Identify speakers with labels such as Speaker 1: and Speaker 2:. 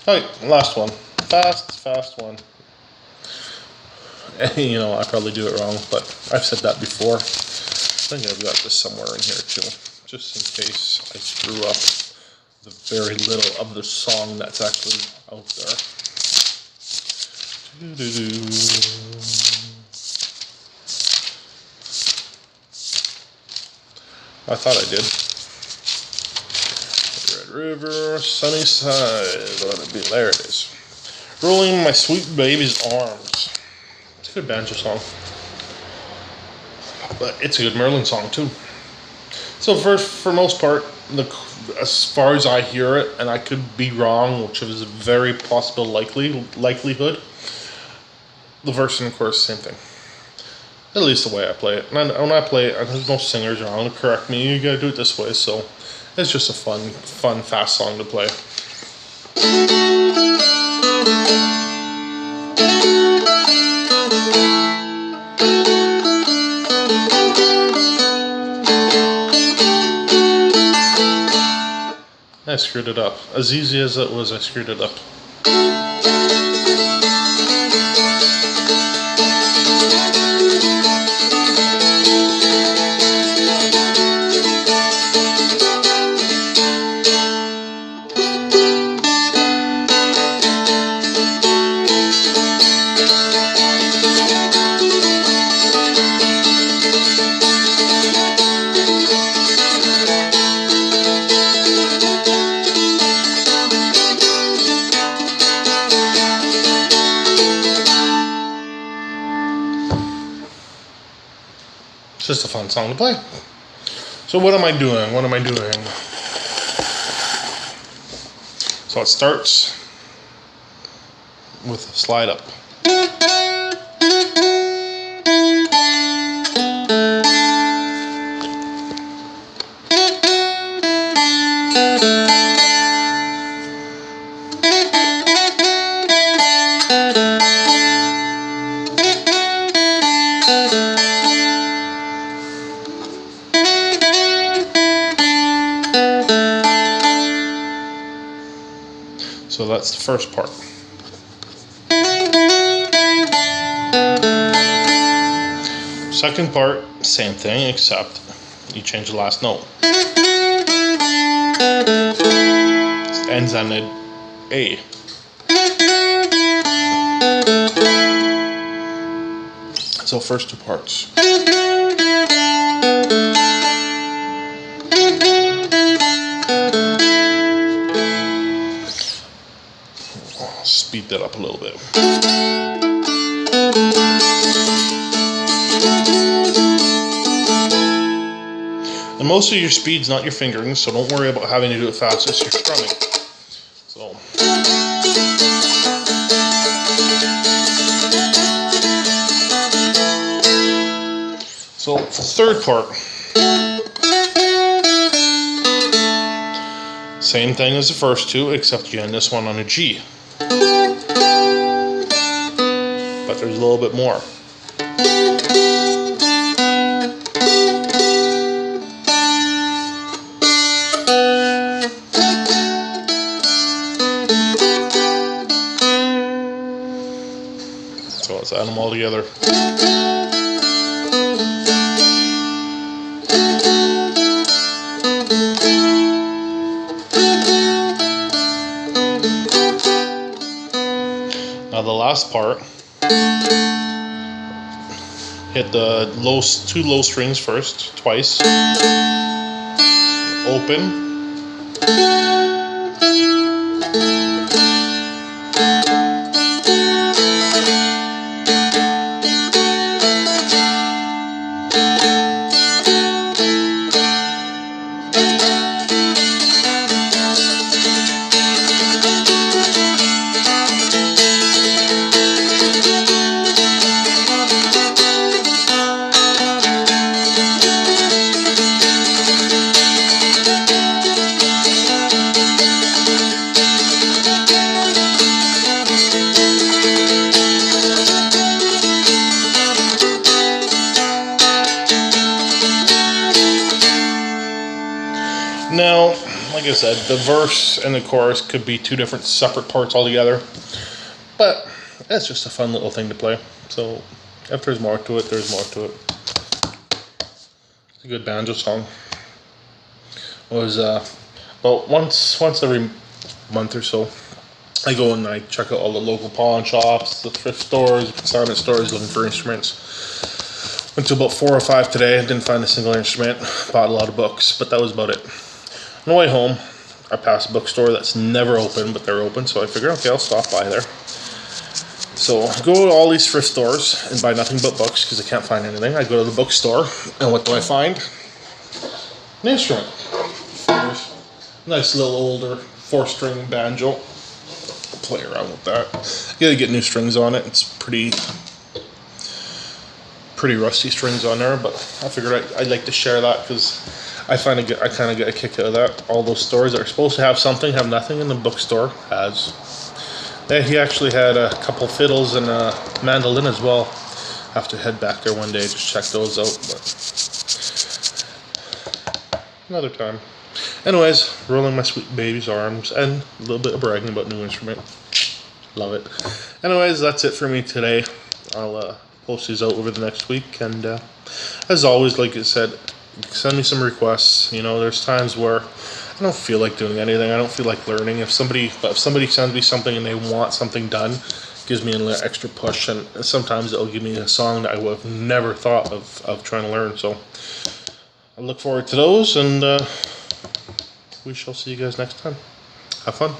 Speaker 1: Alright, last one. Fast one. You know, I probably do it wrong, but I've said that before. I think I've got this somewhere in here too, just in case I screw up the very little of the song that's actually out there. I thought I did. Red River, Sunny Side, let it be, there it is. Rolling My Sweet Baby's Arms. It's a good banjo song. But it's a good Merlin song too. So for most part, as far as I hear it, and I could be wrong, which is a very possible likelihood, the verse and chorus, same thing. At least the way I play it. And when I play it, there's no singers around to correct me. You gotta do it this way, so it's just a fun, fast song to play. I screwed it up. As easy as it was, I screwed it up. It's just a fun song to play. So what am I doing? So it starts with a slide up. So that's the first part. Second part, same thing, except you change the last note. It ends on an A. So first two parts. Speed that up a little bit. And most of your speed's not your fingering, so don't worry about having to do it fast, it's your strumming. So for the third part, same thing as the first two, except you end this one on a G. But there's a little bit more. So let's add them all together. Now the last part, hit the two low strings first, twice, open, said, the verse and the chorus could be two different separate parts altogether. But it's just a fun little thing to play. So if there's more to it, there's more to it. It's a good banjo song. It was about once every month or so, I go and I check out all the local pawn shops, the thrift stores, consignment stores looking for instruments. Went to about 4 or 5 today, didn't find a single instrument, bought a lot of books, but that was about it. On the way home, I passed a bookstore that's never open, but they're open, so I figured, okay, I'll stop by there. So I go to all these thrift stores and buy nothing but books because I can't find anything. I go to the bookstore, and what do I find? An instrument. Nice little older 4-string banjo. Play around with that. You gotta get new strings on it. It's pretty rusty strings on there, but I figured I'd like to share that because I kind of get a kick out of that. All those stores that are supposed to have something have nothing, and the bookstore has. Yeah, he actually had a couple fiddles and a mandolin as well. Have to head back there one day to check those out, but another time. Anyways, rolling my sweet baby's arms and a little bit of bragging about new instrument. Love it. Anyways, that's it for me today. I'll post these out over the next week, and as always, like I said, send me some requests. You know, there's times where I don't feel like doing anything. I don't feel like learning. If somebody sends me something and they want something done, it gives me an extra push, and sometimes it'll give me a song that I would have never thought of trying to learn. So I look forward to those, and we shall see you guys next time. Have fun.